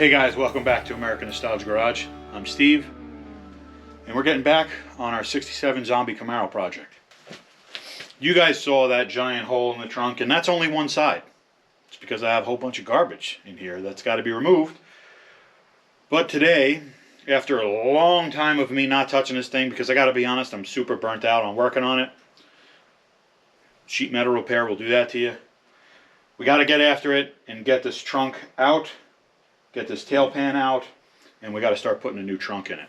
Hey guys, welcome back to American Nostalgia Garage. I'm Steve, and we're getting back on our 67 Zombie Camaro project. You guys saw that giant hole in the trunk, and that's only one side. It's because I have a whole bunch of garbage in here that's got to be removed. But today, after a long time of me not touching this thing, because I got to be honest, I'm super burnt out on working on it. Sheet metal repair will do that to you. We got to get after it and get this trunk out. Get this tail pan out, and we got to start putting a new trunk in it.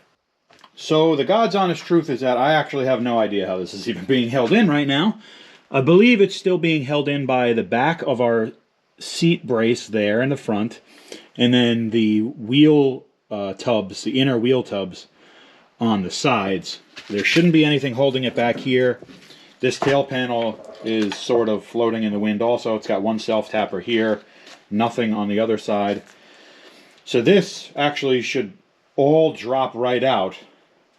So the God's honest truth is that I actually have no idea how this is even being held in right now. I believe it's still being held in by the back of our seat brace there in the front, and then the wheel tubs, the inner wheel tubs on the sides. There shouldn't be anything holding it back here. This tail panel is sort of floating in the wind also. It's got one self-tapper here, nothing on the other side. So this actually should all drop right out,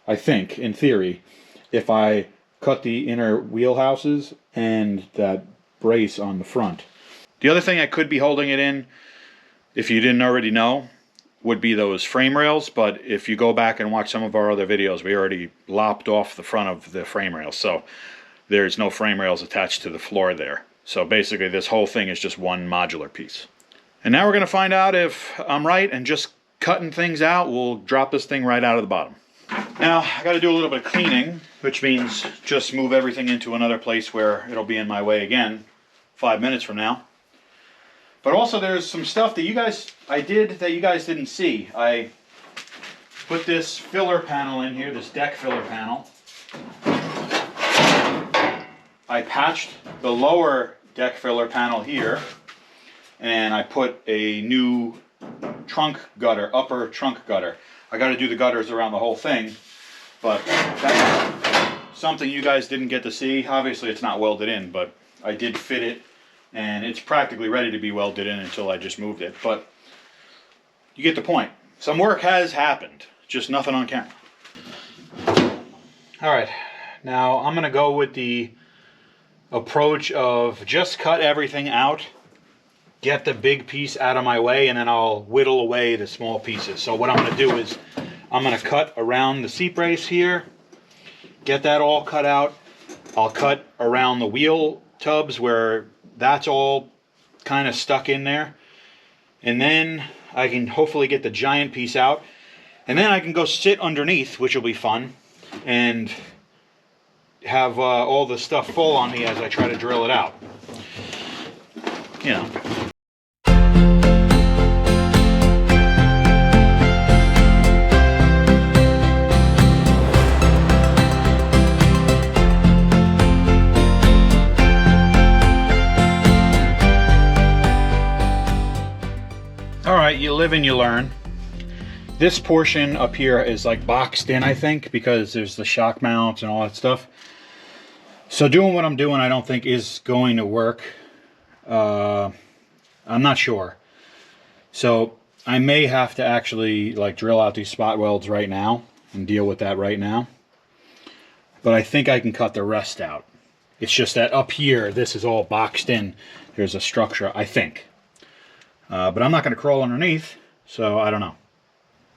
I think, in theory, if I cut the inner wheelhouses and that brace on the front. The other thing I could be holding it in, if you didn't already know, would be those frame rails, but if you go back and watch some of our other videos, we already lopped off the front of the frame rails, so there's no frame rails attached to the floor there. So basically this whole thing is just one modular piece. And now we're going to find out if I'm right, and just cutting things out will drop this thing right out of the bottom. Now, I got to do a little bit of cleaning, which means just move everything into another place where it'll be in my way again 5 minutes from now. But also there's some stuff that I did that you guys didn't see. I put this filler panel in here, this deck filler panel. I patched the lower deck filler panel here. And I put a new trunk gutter, upper trunk gutter. I got to do the gutters around the whole thing, but that's something you guys didn't get to see. Obviously it's not welded in, but I did fit it, and it's practically ready to be welded in until I just moved it. But you get the point. Some work has happened, just nothing on camera. Alright, now I'm going to go with the approach of just cut everything out. Get the big piece out of my way, and then I'll whittle away the small pieces. So what I'm going to do is I'm going to cut around the seat brace here, get that all cut out. I'll cut around the wheel tubs where that's all kind of stuck in there, and then I can hopefully get the giant piece out, and then I can go sit underneath, which will be fun, and have all the stuff fall on me as I try to drill it out. You know. Alright, you live and you learn. This portion up here is like boxed in, I think, because there's the shock mounts and all that stuff. So doing what I'm doing, I don't think is going to work. I'm not sure. So I may have to actually like drill out these spot welds right now and deal with that right now. But I think I can cut the rest out. It's just that up here, this is all boxed in. There's a structure, I think. But I'm not going to crawl underneath, so I don't know.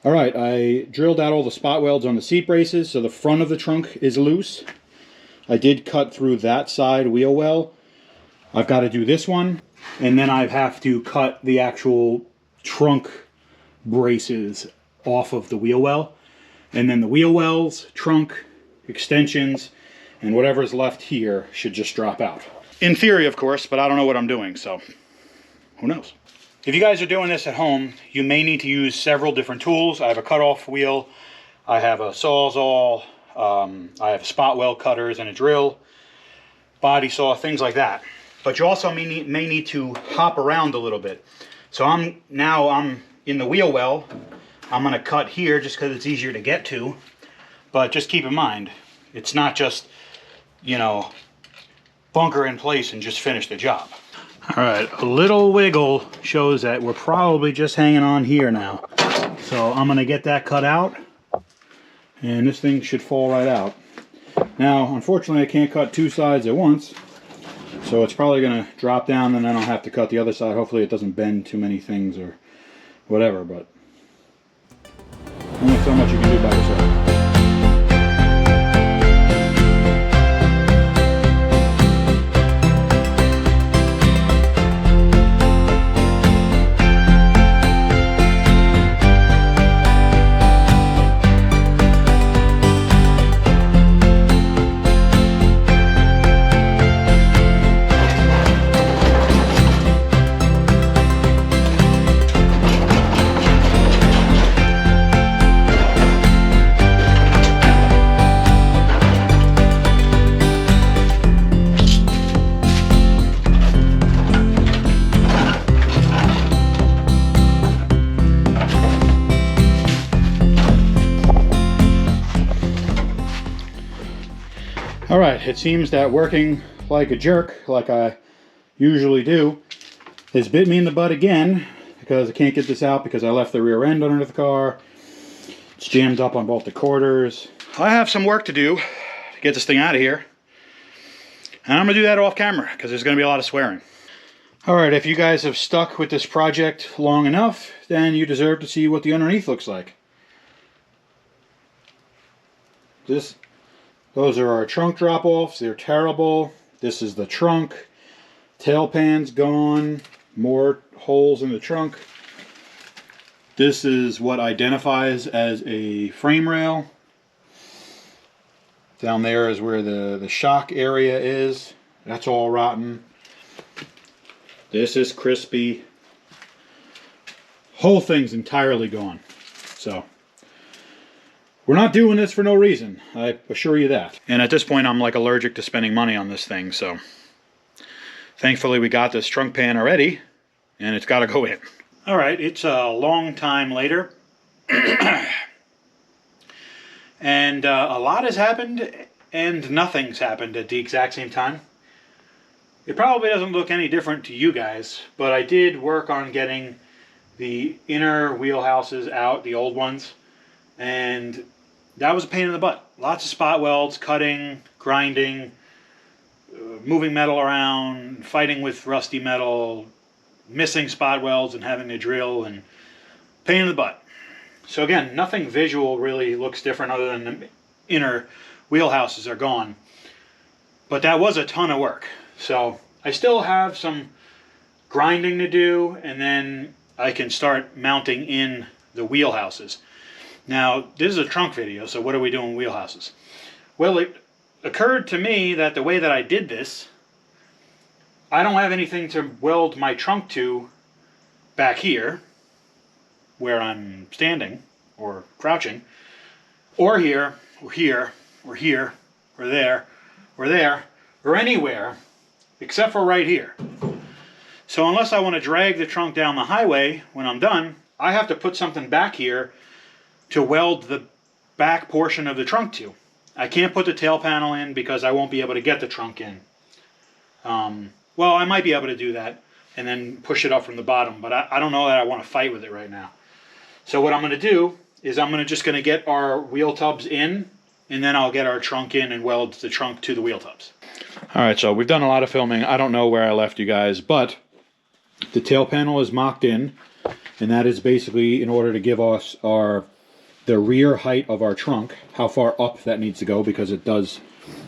Alright, I drilled out all the spot welds on the seat braces, so the front of the trunk is loose. I did cut through that side wheel well. I've got to do this one, and then I have to cut the actual trunk braces off of the wheel well. And then the wheel wells, trunk, extensions, and whatever's left here should just drop out. In theory, of course, but I don't know what I'm doing, so who knows. If you guys are doing this at home, you may need to use several different tools. I have a cutoff wheel, I have a Sawzall, I have spot weld cutters and a drill, body saw, things like that. But you also may need to hop around a little bit. So I'm in the wheel well. I'm going to cut here just because it's easier to get to. But just keep in mind, it's not just, you know, bunker in place and just finish the job. Alright, a little wiggle shows that we're probably just hanging on here now. So I'm going to get that cut out, and this thing should fall right out. Now, unfortunately, I can't cut two sides at once. So it's probably going to drop down, and then I'll have to cut the other side. Hopefully it doesn't bend too many things or whatever, but only so much you can do by yourself. All right, it seems that working like a jerk, like I usually do, has bit me in the butt again because I can't get this out because I left the rear end under the car. It's jammed up on both the quarters. I have some work to do to get this thing out of here. And I'm gonna do that off camera because there's gonna be a lot of swearing. All right, if you guys have stuck with this project long enough, then you deserve to see what the underneath looks like. Those are our trunk drop-offs. They're terrible. This is the trunk. Tail pan's gone. More holes in the trunk. This is what identifies as a frame rail. Down there is where the shock area is. That's all rotten. This is crispy. Whole thing's entirely gone. So we're not doing this for no reason, I assure you that. And at this point, I'm like allergic to spending money on this thing, so thankfully we got this trunk pan already, and it's got to go in. All right, it's a long time later, and a lot has happened, and nothing's happened at the exact same time. It probably doesn't look any different to you guys, but I did work on getting the inner wheelhouses out, the old ones, and that was a pain in the butt. Lots of spot welds, cutting, grinding, moving metal around, fighting with rusty metal, missing spot welds and having to drill, and pain in the butt. So again, nothing visual really looks different other than the inner wheelhouses are gone. But that was a ton of work. So I still have some grinding to do, and then I can start mounting in the wheelhouses. Now, this is a trunk video, so what are we doing with wheelhouses? Well, it occurred to me that the way that I did this, I don't have anything to weld my trunk to back here, where I'm standing, or crouching, or here, or here, or here, or there, or anywhere, except for right here. So unless I want to drag the trunk down the highway when I'm done, I have to put something back here to weld the back portion of the trunk to. I can't put the tail panel in because I won't be able to get the trunk in. Well, I might be able to do that and then push it up from the bottom, but I don't know that I want to fight with it right now. So what I'm going to do is I'm just going to get our wheel tubs in, and then I'll get our trunk in and weld the trunk to the wheel tubs. All right, so we've done a lot of filming. I don't know where I left you guys, but the tail panel is mocked in, and that is basically in order to give us the rear height of our trunk, how far up that needs to go, because it does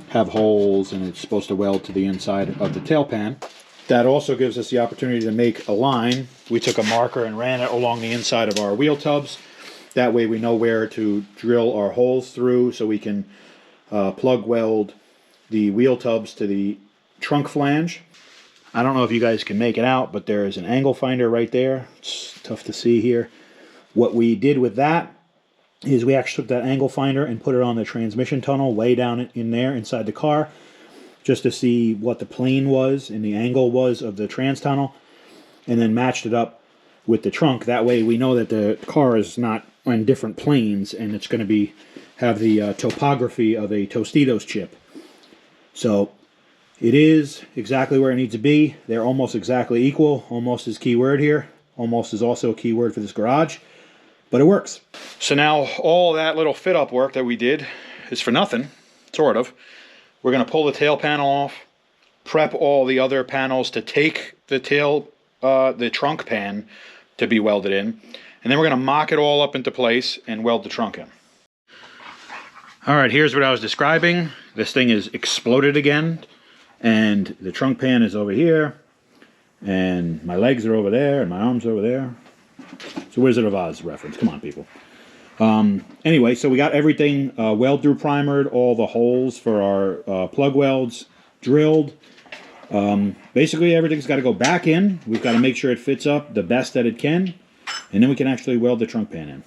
have holes and it's supposed to weld to the inside of the tail pan. That also gives us the opportunity to make a line. We took a marker and ran it along the inside of our wheel tubs. That way we know where to drill our holes through, so we can plug weld the wheel tubs to the trunk flange. I don't know if you guys can make it out, but there is an angle finder right there. It's tough to see here. What we did with that is we actually took that angle finder and put it on the transmission tunnel way down in there inside the car, just to see what the plane was and the angle was of the trans tunnel, and then matched it up with the trunk. That way we know that the car is not on different planes, and it's going to have the topography of a Tostitos chip. So it is exactly where it needs to be. They're almost exactly equal. Almost is key word here. Almost is also a key word for this garage, but it works. So now all that little fit up work that we did is for nothing, sort of. We're going to pull the tail panel off, prep all the other panels to take the trunk pan to be welded in, And then we're going to mock it all up into place and weld the trunk in. All right, here's what I was describing. This thing is exploded again. And the trunk pan is over here. And my legs are over there, and my arms are over there. It's a Wizard of Oz reference. Come on, people. Anyway, so we got everything weld-through primered, all the holes for our plug welds drilled. Basically, everything's got to go back in. We've got to make sure it fits up the best that it can, and then we can actually weld the trunk pan in.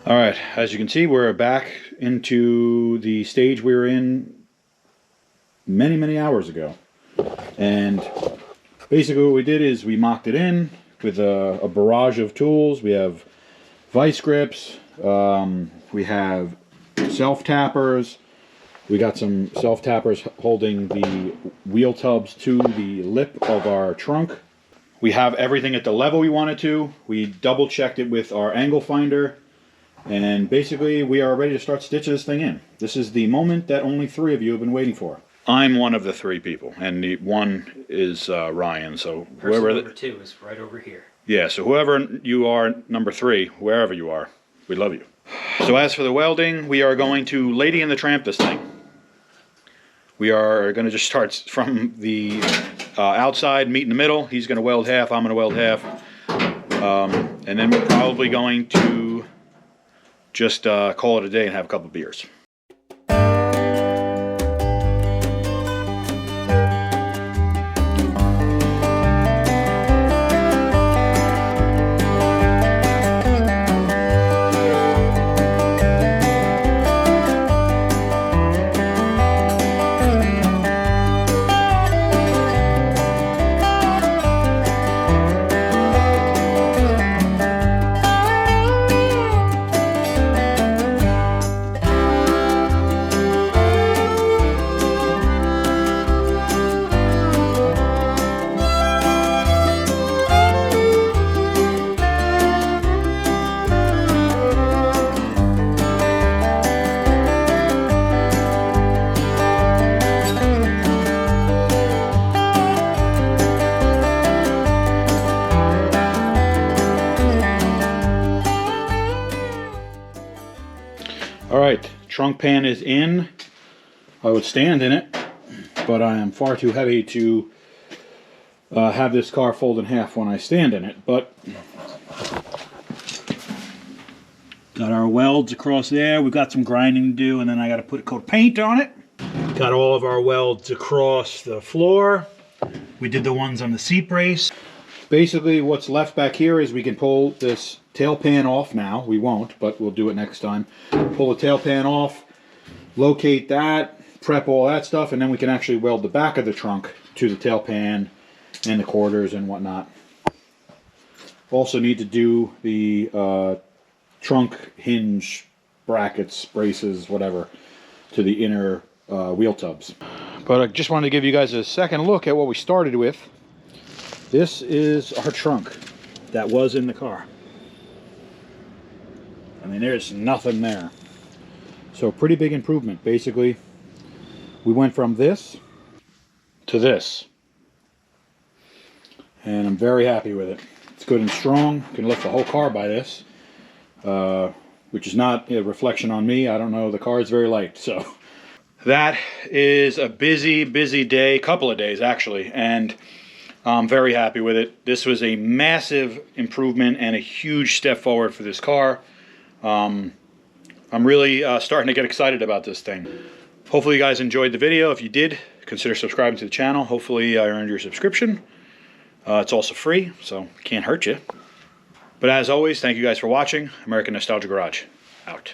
Alright, as you can see, we're back into the stage we were in many hours ago. And basically what we did is we mocked it in with a barrage of tools. We have vice grips, we have self-tappers, we got some self-tappers holding the wheel tubs to the lip of our trunk. We have everything at the level we wanted to. We double checked it with our angle finder. And basically, we are ready to start stitching this thing in. This is the moment that only 3 of you have been waiting for. I'm one of the 3 people, and the one is Ryan. So whoever number 2 is right over here. Yeah, so whoever you are, number 3, wherever you are, we love you. So as for the welding, we are going to Lady and the Tramp this thing. We are going to just start from the outside, meet in the middle. He's going to weld half, I'm going to weld half. And then we're probably going to just call it a day and have a couple beers. Alright, trunk pan is in. I would stand in it, but I am far too heavy to have this car fold in half when I stand in it. But got our welds across there. We've got some grinding to do, and then I got to put a coat of paint on it. Got all of our welds across the floor. We did the ones on the seat brace. Basically, what's left back here is we can pull this tail pan off now. We won't, but we'll do it next time. Pull the tail pan off, locate that, prep all that stuff, and then we can actually weld the back of the trunk to the tail pan and the quarters and whatnot. Also need to do the trunk hinge brackets, braces, whatever, to the inner wheel tubs. But I just wanted to give you guys a second look at what we started with. This is our trunk that was in the car. I mean, there's nothing there. So pretty big improvement. Basically, we went from this to this. And I'm very happy with it. It's good and strong. You can lift the whole car by this. Which is not a reflection on me. I don't know. The car is very light. So that is a busy day. Couple of days, actually. And I'm very happy with it. This was a massive improvement and a huge step forward for this car. I'm really starting to get excited about this thing. Hopefully you guys enjoyed the video. If you did, consider subscribing to the channel. Hopefully I earned your subscription. It's also free, so it can't hurt you. But as always, thank you guys for watching. American Nostalgia Garage, out.